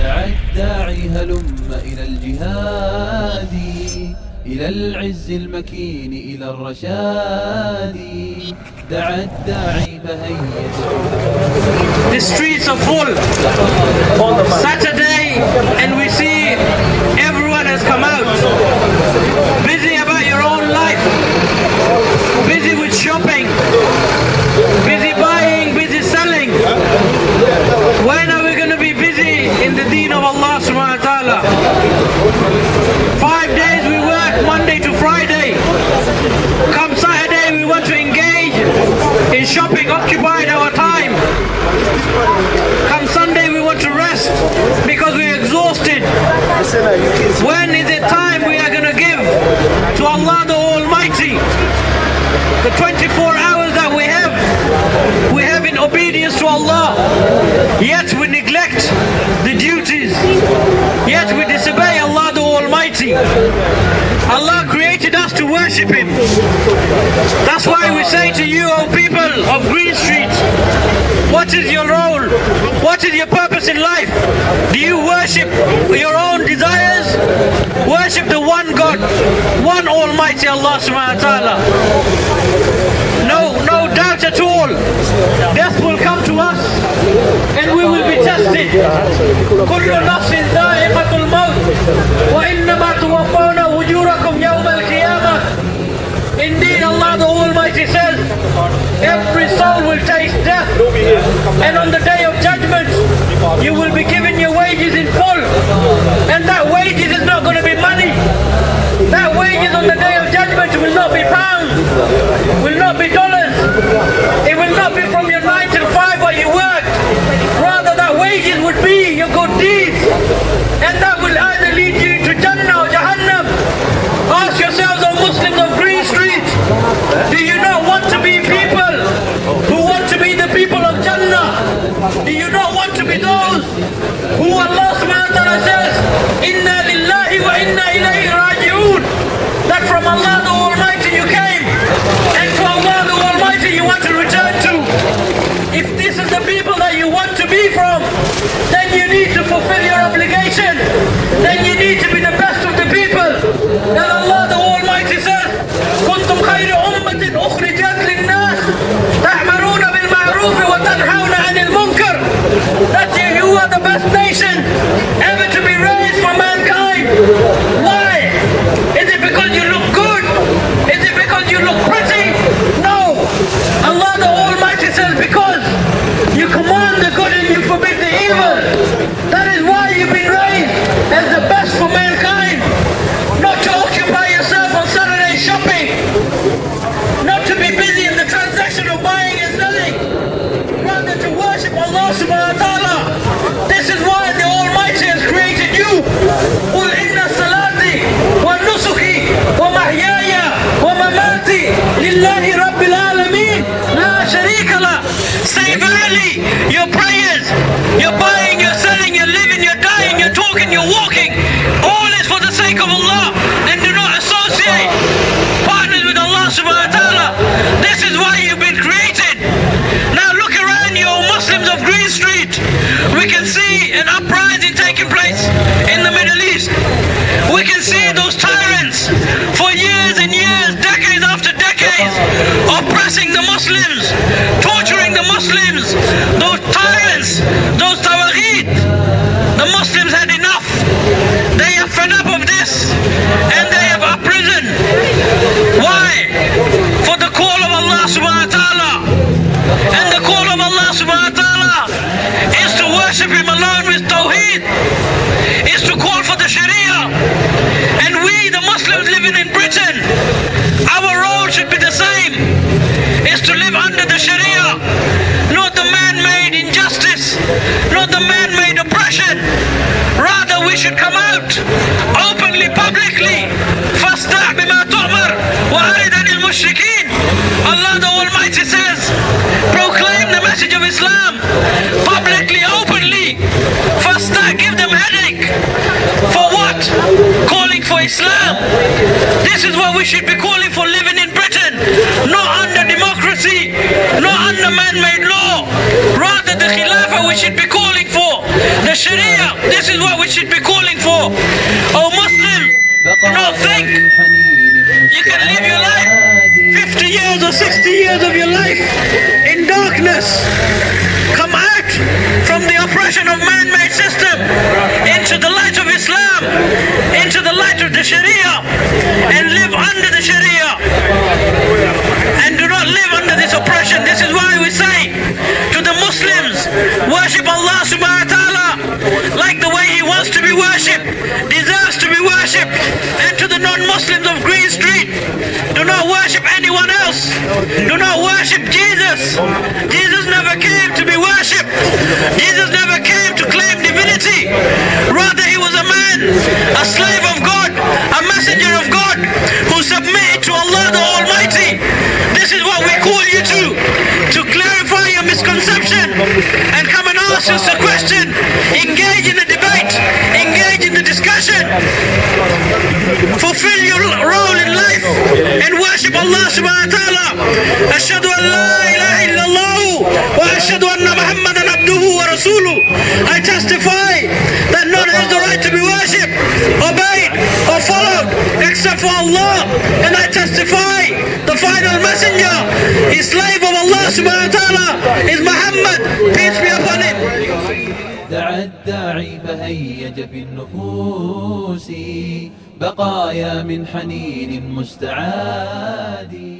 دعا الداعي هلم إلى الجهاد، إلى العز المكين، إلى الرشاد. دعا الداعي فهيا. The streets are full. Saturday, and we see everyone has come out, busy about your own life, busy with shopping, busy buying, busy selling. When are we going to be busy in the deen of Allah subhanahu wa ta'ala? 5 days we work, Monday to Friday. Come Saturday we want to engage in shopping, occupied our time. Come Sunday we want to rest because we're exhausted. When is it time we are going to give to Allah the Almighty? The 24 hours that we have in obedience to Allah, yet we neglect the duties, yet we disobey Allah the Almighty. Allah created us to worship Him. That's why we say to you, O people of Green Street, what is your role? What is your purpose in life? Do you worship your own desires? Worship the one God, one Almighty Allah subhanahu wa ta'ala. No doubt at all, death will come to us and we will be tested. كل نفس ذائقة الموت وإنما توفون أجوركم يوم القيامة. Indeed, Allah the Almighty says, every soul will taste death, and on the day of judgment, you will be given your wages in full. And that wages is not going to be money. That wages on the day of judgment will not be pounds, will not be dollars. It will not be from your 9 till 5 what you worked. Rather, that wages would be your good deeds. And that will either lead you to Jannah or Jahannam. Ask yourselves, O Muslims of Green Street, do you not want to be people who want to be the people of Jannah? Do you not want to be those who Allah subhanahu wa ta'ala says, Inna lillahi wa inna ilayhi raji'un? That from Allah the Almighty you came, and to Allah the Almighty you want to return to. If this is the people that you want to be from, then you need to fulfill your obligation. Then you need to be the best of the people. And Allah the Almighty says, كنتم خير أمة أخرجت للناس تأمرون بالمعروف وتنهون عن المنكر. That you are the best nation ever to be raised for mankind. Why? Is it because you look good? Is it because you look pretty? No. Allah the Almighty says, because you command the good and you forbid the evil. That is why you've been raised as the best for mankind. Not to occupy yourself on Saturday shopping. Not to be busy in the transaction of buying and selling. Rather to worship Allah subhanahu wa ta'ala. This is why the Almighty has created you. قُلْ إِنَّ صَلَاتِي وَنُسُكِي وَمَحْيَايَ وَمَمَاتِي لِلَّهِ رَبِّ الْعَالَمِينَ لَا شَرِيكَ لَهُ. Say verily, your prayers, your buying, your selling, your living, your dying, your talking, your walking, all is for the sake of Allah, and do not associate partners with Allah subhanahu wa ta'ala. This is why you've been created. Now look around you, Muslims of Green Street. We can see an uprising taking place in the Middle East. We can see those tyrants for years and years, decades after decades, oppressing the Muslims, torturing the Muslims. Those tyrants, those tawagheed, the Muslims had enough. They are fed up of this and they have uprisen. Why? For the call of Allah subhanahu wa ta'ala. And the call of Allah subhanahu wa ta'ala is to worship Him alone with Tawheed, is to call for the Sharia. And we, the Muslims living in Britain, our role should be the same, is to live under the Sharia, not the man-made injustice, not the man-made oppression. Rather, we should come out openly, publicly. فَاسْتَعْ بِمَا تُؤْمَرْ وَأَعْرِضْ عَنِ الْمُشْرِكِينَ. Allah the Almighty says, proclaim the message of Islam publicly, openly. فَاسْتَعْ, give them headache. For what? Calling for Islam. This is what we should be calling for, living in Britain, not under democracy, not under man-made law. Rather, the Khilafah we should be calling for, the Sharia. This This is what we should be calling for. Oh Muslim, do not think you can live your life 50 years or 60 years of your life in darkness. Come out from the oppression of man-made system into the light of Islam, into the light of the Sharia, and live under the Sharia, and do not live under this oppression. This is why we say to the Muslims, worship Allah subhanahu wa ta'ala like the way He wants to be worshipped, deserves to be worshipped. And to the non-Muslims of Green Street, do not worship anyone else. Do not worship Jesus. Jesus never came to be worshipped. Jesus never came to claim divinity. Rather, He was a man, a slave of God, a messenger of God, who submitted to Allah the Almighty. This is what we call you to clarify your misconception and come and ask us a question. Engage in the debate, engage in the discussion, fulfill your role in life and worship Allah subhanahu wa ta'ala. Ashhadu an la ilaha illallah wa ashhadu anna Muhammadan abduhu wa rasuluh. I testify that none has the right to be worshipped, obeyed or followed except for Allah, and I testify the final messenger, his slave of Allah subhanahu wa ta'ala, is Muhammad, peace be upon him. دعا الداعي فهيج في النفوس بقايا من حنين مستعاد.